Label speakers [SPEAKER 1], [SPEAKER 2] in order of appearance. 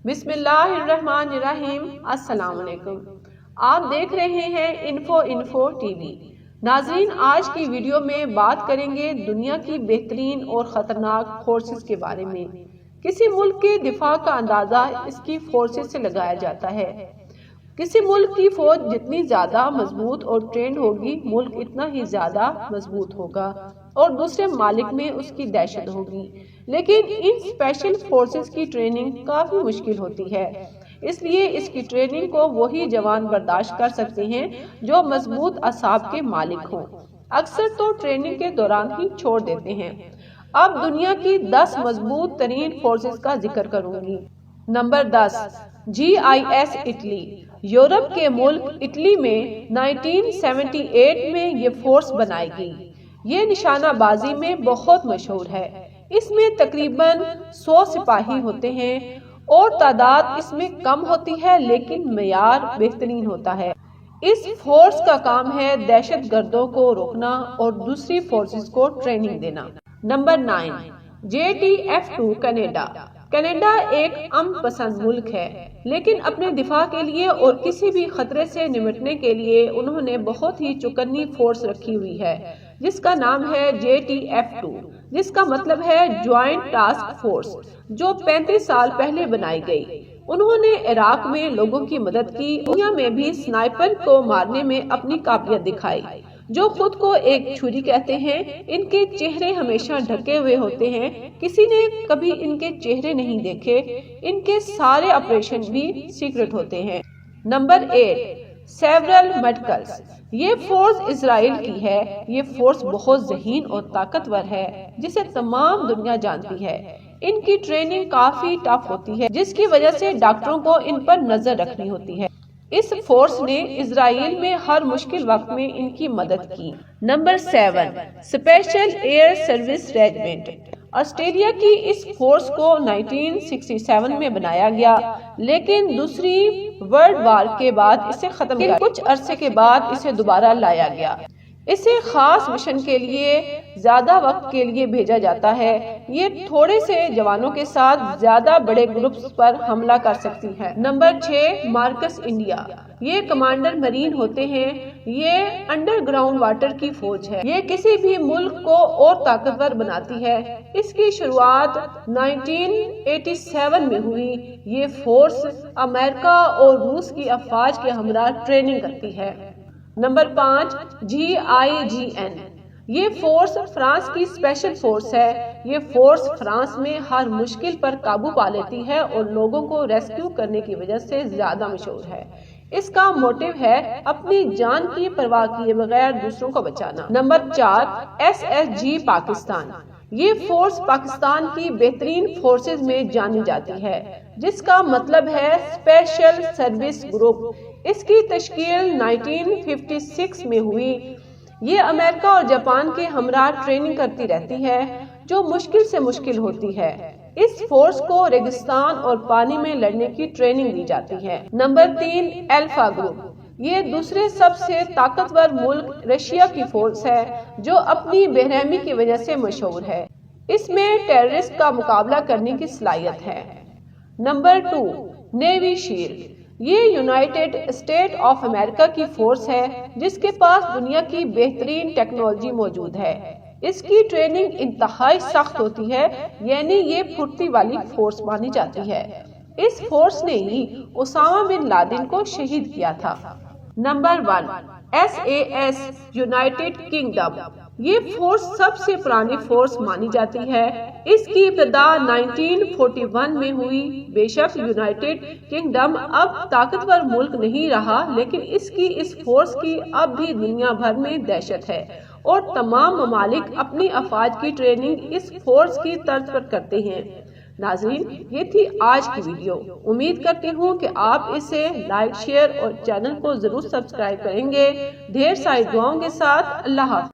[SPEAKER 1] بسم اللہ الرحمن الرحیم۔ السلام علیکم، آپ دیکھ رہے ہیں انفو ٹی وی۔ ناظرین، آج کی ویڈیو میں بات کریں گے دنیا کی بہترین اور خطرناک فورسز کے بارے میں۔ کسی ملک کے دفاع کا اندازہ اس کی فورسز سے لگایا جاتا ہے۔ کسی ملک کی فوج جتنی زیادہ مضبوط اور ٹرینڈ ہوگی، ملک اتنا ہی زیادہ مضبوط ہوگا اور دوسرے ممالک میں اس کی دہشت ہوگی۔ لیکن ان اسپیشل فورسز کی ٹریننگ کافی مشکل ہوتی ہے، اس لیے اس کی ٹریننگ کو وہی جوان برداشت کر سکتے ہیں جو مضبوط اعصاب کے مالک ہوں۔ اکثر تو ٹریننگ کے دوران ہی چھوڑ دیتے ہیں۔ اب دنیا کی 10 مضبوط ترین فورسز کا ذکر کروں گی۔ Number 10، GIS Italy. یورپ کے ملک اٹلی میں 1978 میں یہ فورس بنائی گئی۔ یہ نشانہ بازی میں بہت مشہور ہے۔ اس میں تقریباً 100 سپاہی ہوتے ہیں اور تعداد اس میں کم ہوتی ہے لیکن معیار بہترین ہوتا ہے۔ اس فورس کا کام ہے دہشت گردوں کو روکنا اور دوسری فورسز کو ٹریننگ دینا۔ Number 9، JTF-2 Canada. کینیڈا ایک امن پسند ملک ہے، لیکن اپنے دفاع کے لیے اور کسی بھی خطرے سے نمٹنے کے لیے انہوں نے بہت ہی چوکنی فورس رکھی ہوئی ہے جس کا نام ہے JTF-2، جس کا مطلب ہے جوائنٹ ٹاسک فورس، جو 35 سال پہلے بنائی گئی۔ انہوں نے عراق میں لوگوں کی مدد کی، دنیا میں بھی سنائپر کو مارنے میں اپنی قابلیت دکھائی۔ جو خود کو ایک چھری کہتے ہیں، ان کے چہرے ہمیشہ ڈھکے ہوئے ہوتے ہیں، کسی نے کبھی ان کے چہرے نہیں دیکھے۔ ان کے سارے آپریشن بھی سیکرٹ ہوتے ہیں۔ Number 8، several medicals. یہ فورس اسرائیل کی ہے۔ یہ فورس بہت ذہین اور طاقتور ہے جسے تمام دنیا جانتی ہے۔ ان کی ٹریننگ کافی ٹف ہوتی ہے جس کی وجہ سے ڈاکٹروں کو ان پر نظر رکھنی ہوتی ہے۔ اس فورس نے اسرائیل میں ہر مشکل وقت میں ان کی مدد کی۔ Number 7، special year service regiment. Australia کی اس فورس کو 1967 میں بنایا گیا، لیکن دوسری ورلڈ وار کے بعد اسے ختم کیا۔ کچھ عرصے کے بعد اسے دوبارہ لایا گیا۔ اسے خاص مشن کے لیے زیادہ وقت کے لیے بھیجا جاتا ہے۔ یہ تھوڑے سے جوانوں کے ساتھ زیادہ بڑے گروپس پر حملہ کر سکتی ہے۔ Number 6، marks India. یہ کمانڈر مرین ہوتے ہیں۔ یہ انڈر گراؤنڈ واٹر کی فوج ہے۔ یہ کسی بھی ملک کو اور طاقتور بناتی ہے۔ اس کی شروعات 1987 میں ہوئی۔ یہ فورس امریکہ اور روس کی افواج کے ہمراہ ٹریننگ کرتی ہے۔ Number 5، GIGN۔ یہ فورس فرانس کی اسپیشل فورس ہے۔ یہ فورس فرانس میں ہر مشکل پر قابو پا لیتی ہے اور لوگوں کو ریسکیو کرنے کی وجہ سے زیادہ مشہور ہے۔ اس کا موٹیو ہے اپنی جان کی پرواہ کیے بغیر دوسروں کو بچانا۔ Number 4، SSG Pakistan. یہ فورس پاکستان کی بہترین فورسز میں جانی جاتی ہے، جس کا مطلب ہے اسپیشل سروس گروپ۔ اس کی تشکیل 1956 میں ہوئی۔ یہ امریکہ اور جاپان کے ہمراہ ٹریننگ کرتی رہتی ہے، جو مشکل سے مشکل ہوتی ہے۔ اس فورس کو ریگستان اور پانی میں لڑنے کی ٹریننگ دی جاتی ہے۔ Number 3، alpha group. یہ دوسرے سب سے طاقتور ملک رشیا کی فورس ہے، جو اپنی بے رحمی کی وجہ سے مشہور ہے۔ اس میں ٹیررسٹ کا مقابلہ کرنے کی صلاحیت ہے۔ Number 2، navy shield. یہ یونائٹڈ اسٹیٹ آف امریکہ کی فورس ہے جس کے پاس دنیا کی بہترین ٹیکنالوجی موجود ہے۔ اس کی ٹریننگ انتہائی سخت ہوتی ہے، یعنی یہ پھرتی والی فورس مانی جاتی ہے۔ اس فورس نے ہی اسامہ بن لادن کو شہید کیا تھا۔ Number 1، SAS United kingdom. یہ فورس سب سے پرانی فورس مانی جاتی ہے۔ اس کی ابتدا 1941 میں ہوئی۔ بے شک یونائٹڈ کنگڈم اب طاقتور ملک نہیں رہا، لیکن اس فورس کی اب بھی دنیا بھر میں دہشت ہے اور تمام ممالک اپنی افواج کی ٹریننگ اس فورس کی طرز پر کرتے ہیں۔ ناظرین، یہ تھی آج کی ویڈیو۔ امید کرتی ہوں کہ آپ اسے لائک، شیئر اور چینل کو ضرور سبسکرائب کریں گے۔ ڈھیر ساری دعاؤں کے ساتھ اللہ حافظ۔